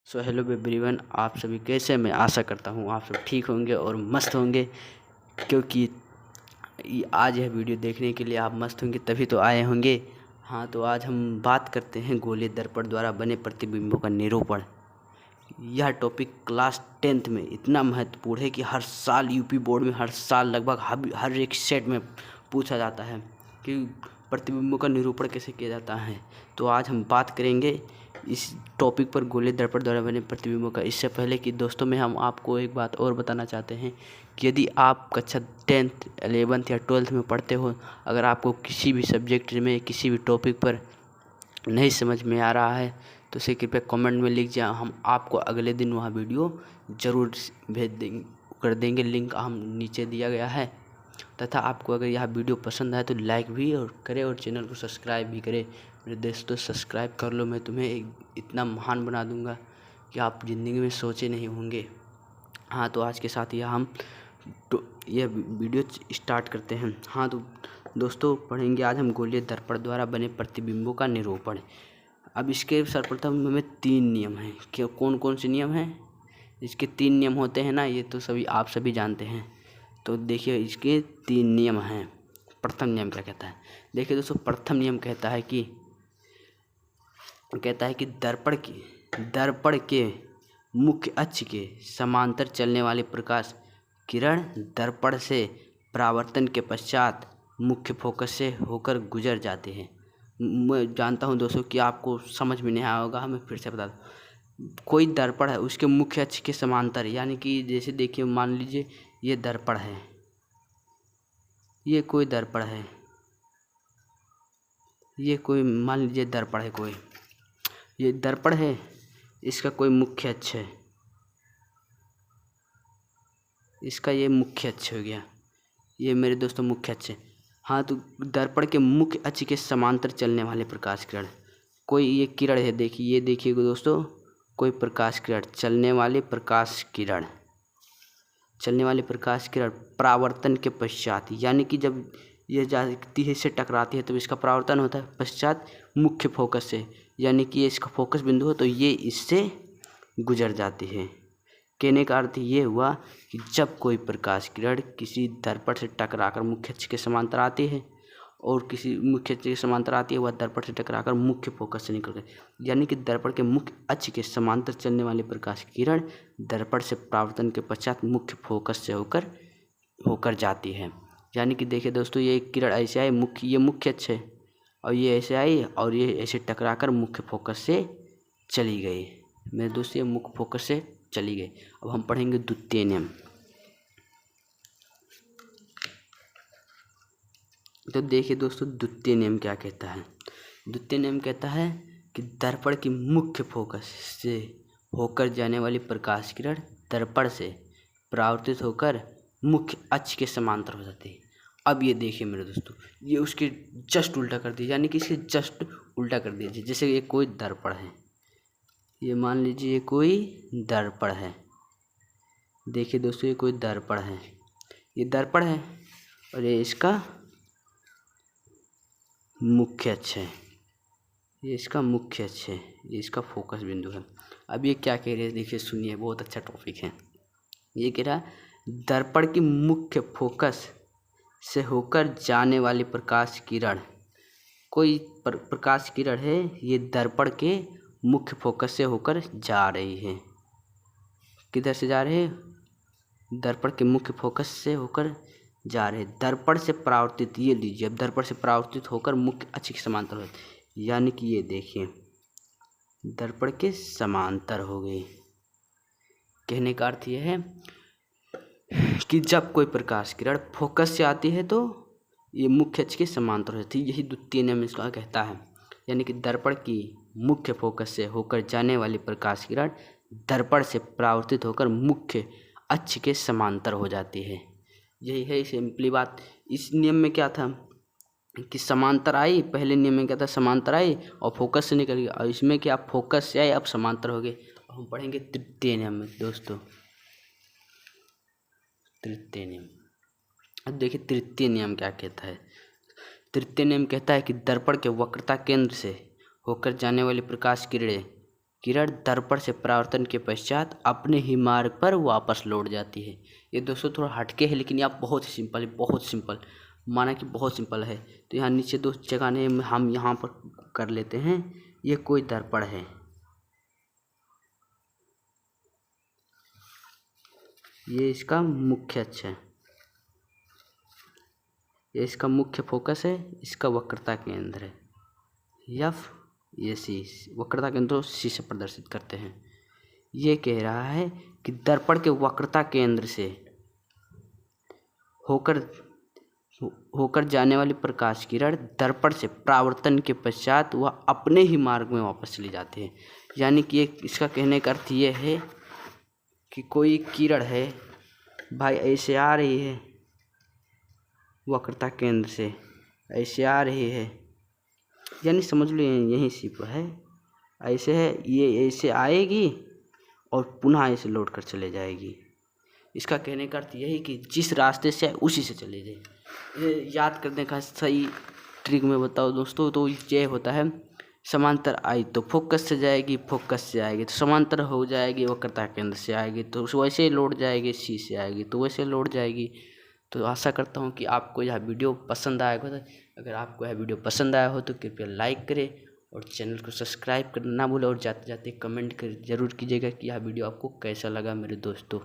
So hello everyone, आप सभी कैसे। मैं आशा करता हूँ आप सब ठीक होंगे और मस्त होंगे, क्योंकि आज यह वीडियो देखने के लिए आप मस्त होंगे तभी तो आए होंगे। हाँ, तो आज हम बात करते हैं गोलीय दर्पण द्वारा बने प्रतिबिंबों का निरूपण। यह टॉपिक क्लास 10th में इतना महत्वपूर्ण है कि हर साल यूपी बोर्ड में हर साल लगभग हर एक सेट में पूछा जाता है कि प्रतिबिंबों का निरूपण कैसे किया जाता है। तो आज हम बात करेंगे इस टॉपिक पर, गोलीय दर्पण द्वारा बने प्रतिबिंबों का। इससे पहले कि दोस्तों में हम आपको एक बात और बताना चाहते हैं कि यदि आप कक्षा 10th 11th या 12th में पढ़ते हो, अगर आपको किसी भी सब्जेक्ट में किसी भी टॉपिक पर नहीं समझ में आ रहा है तो उसे कृपया कमेंट में लिख जाए। हम आपको अगले दिन वहाँ वीडियो ज़रूर कर देंगे। लिंक हम नीचे दिया गया है। तथा आपको अगर यह वीडियो पसंद आए तो लाइक भी करें और चैनल को सब्सक्राइब भी करें। मेरे दोस्तों, सब्सक्राइब कर लो, मैं तुम्हें इतना महान बना दूंगा कि आप ज़िंदगी में सोचे नहीं होंगे। हाँ, तो आज के साथ यह वीडियो स्टार्ट करते हैं। हाँ तो दोस्तों, पढ़ेंगे आज हम गोलीय दर्पण द्वारा बने प्रतिबिंबों का निरूपण। अब इसके सर्वप्रथम हमें 3 नियम हैं। क्या कौन कौन से नियम हैं? इसके 3 नियम होते हैं ना, ये तो आप सभी जानते हैं। तो देखिए, इसके 3 नियम हैं। प्रथम नियम क्या कहता है? देखिए दोस्तों, प्रथम नियम कहता है कि दर्पण के मुख्य अक्ष के समांतर चलने वाले प्रकाश किरण दर्पण से परावर्तन के पश्चात मुख्य फोकस से होकर गुजर जाते हैं। मैं जानता हूं दोस्तों कि आपको समझ में नहीं आया होगा, हमें फिर से बता दूं। कोई दर्पण है, उसके मुख्य अक्ष के समांतर, यानी कि जैसे देखिए, मान लीजिए ये दर्पण है, ये कोई दर्पण है, ये कोई मान लीजिए दर्पण है, कोई ये दर्पण है, इसका कोई मुख्य अक्ष है, इसका ये मुख्य अक्ष हो गया, ये मेरे दोस्तों मुख्य अक्ष है। हाँ, तो दर्पण के मुख्य अक्ष के समांतर चलने वाले प्रकाश किरण, कोई ये किरण है, देखिए, ये देखिएगा दोस्तों, कोई प्रकाश किरण, चलने वाले प्रकाश किरण परावर्तन के पश्चात, यानी कि जब यह जाती है, इससे टकराती है तो इसका परावर्तन होता है, पश्चात मुख्य फोकस से, यानी कि ये इसका फोकस बिंदु हो तो ये इससे गुजर जाती है। कहने का अर्थ ये हुआ कि जब कोई प्रकाश किरण किसी दर्पण से टकराकर मुख्य अक्ष के समांतर आती है और किसी मुख्य अक्ष के समांतर आती है, वह दर्पण से टकराकर मुख्य फोकस से निकल गई, यानी कि दर्पण के मुख्य अक्ष के समांतर चलने वाली प्रकाश किरण दर्पण से परावर्तन के पश्चात मुख्य फोकस से होकर जाती है। यानी कि देखिए दोस्तों, ये किरण ऐसे आई, ये मुख्य अक्ष है, और ये ऐसे आई और ये ऐसे टकराकर मुख्य फोकस से चली गई। मेरे दोस्त, ये मुख्य फोकस से चली गई। अब हम पढ़ेंगे द्वितीय नियम। तो देखिए दोस्तों, द्वितीय नियम क्या कहता है? द्वितीय नियम कहता है कि दर्पण की मुख्य फोकस से होकर जाने वाली प्रकाश किरण दर्पण से परावर्तित होकर मुख्य अक्ष के समांतर हो जाती है। अब ये देखिए मेरे दोस्तों, ये उसके जस्ट उल्टा कर दिया, यानी कि इसके जस्ट उल्टा कर दिया। जैसे ये कोई दर्पण है, ये मान लीजिए ये कोई दर्पण है, देखिए दोस्तों, ये कोई दर्पण है, ये दर्पण है और ये इसका मुख्य अक्ष है, ये इसका मुख्य अक्ष है, ये इसका फोकस बिंदु है। अब ये क्या कह रहे हैं, देखिए सुनिए, बहुत अच्छा टॉपिक है। ये कह रहा है दर्पण की मुख्य फोकस से होकर जाने वाली प्रकाश किरण, कोई प्रकाश किरण है, ये दर्पण के मुख्य फोकस से होकर जा रही है। किधर से जा रहे हैं? दर्पण के मुख्य फोकस से होकर जा रहे, दर्पण से परावर्तित, ये लीजिए, अब दर्पण से परावर्तित होकर मुख्य अक्ष के समांतर हो, यानी कि ये देखिए दर्पण के समांतर हो गई। कहने का अर्थ यह है कि जब कोई प्रकाश किरण फोकस से आती है तो ये मुख्य अक्ष के समांतर हो जाती है। यही द्वितीय नियम इसका कहता है, यानी कि दर्पण की मुख्य फोकस से होकर जाने वाली प्रकाश किरण दर्पण से परावर्तित होकर मुख्य अक्ष के समांतर हो जाती है। यही है सिंपली बात। इस नियम में क्या था कि समांतर आई, पहले नियम में क्या था, समांतर आई और फोकस से निकल गया, और इसमें क्या, फोकस से आई अब समांतर हो गए। हम पढ़ेंगे तृतीय नियम में दोस्तों, तृतीय नियम। अब देखिए तृतीय नियम क्या कहता है। तृतीय नियम कहता है कि दर्पण के वक्रता केंद्र से होकर जाने वाली प्रकाश किरणें किरण दर्पण से परावर्तन के पश्चात अपने ही मार्ग पर वापस लौट जाती है। ये दोस्तों थोड़ा हटके है, लेकिन यह बहुत ही सिंपल है, बहुत सिंपल, माना कि बहुत सिंपल है। तो यहाँ नीचे दो जगह ने हम यहाँ पर कर लेते हैं। ये कोई दर्पण है, ये इसका मुख्य अक्ष है, ये इसका मुख्य फोकस है, इसका वक्रता केंद्र है एफ, ये सी, वक्रता केंद्र सी से प्रदर्शित करते हैं। ये कह रहा है कि दर्पण के वक्रता केंद्र से होकर जाने वाली प्रकाश किरण दर्पण से परावर्तन के पश्चात वह अपने ही मार्ग में वापस चली जाती है। यानी कि इसका कहने का अर्थ ये है कि कोई किरण है भाई, ऐसे आ रही है वक्रता केंद्र से, ऐसे आ रही है, यानी समझ लो यहीं सी पर है, ऐसे है, ये ऐसे आएगी और पुनः ऐसे लौट कर चले जाएगी। इसका कहने का अर्थ यही कि जिस रास्ते से उसी से चले जाए। ये याद करने का सही ट्रिक मैं बताऊँ दोस्तों, तो ये होता है समांतर आई तो फोकस से जाएगी, फोकस से आएगी तो समांतर हो जाएगी, वक्रता केंद्र से आएगी तो वैसे ही लौट जाएगी, सी से आएगी तो वैसे लौट जाएगी। तो आशा करता हूँ कि आपको यह वीडियो पसंद आएगा। अगर आपको यह वीडियो पसंद आया हो तो कृपया लाइक करें और चैनल को सब्सक्राइब करना ना भूलें, और जाते जाते कमेंट कर ज़रूर कीजिएगा कि यह वीडियो आपको कैसा लगा मेरे दोस्तों।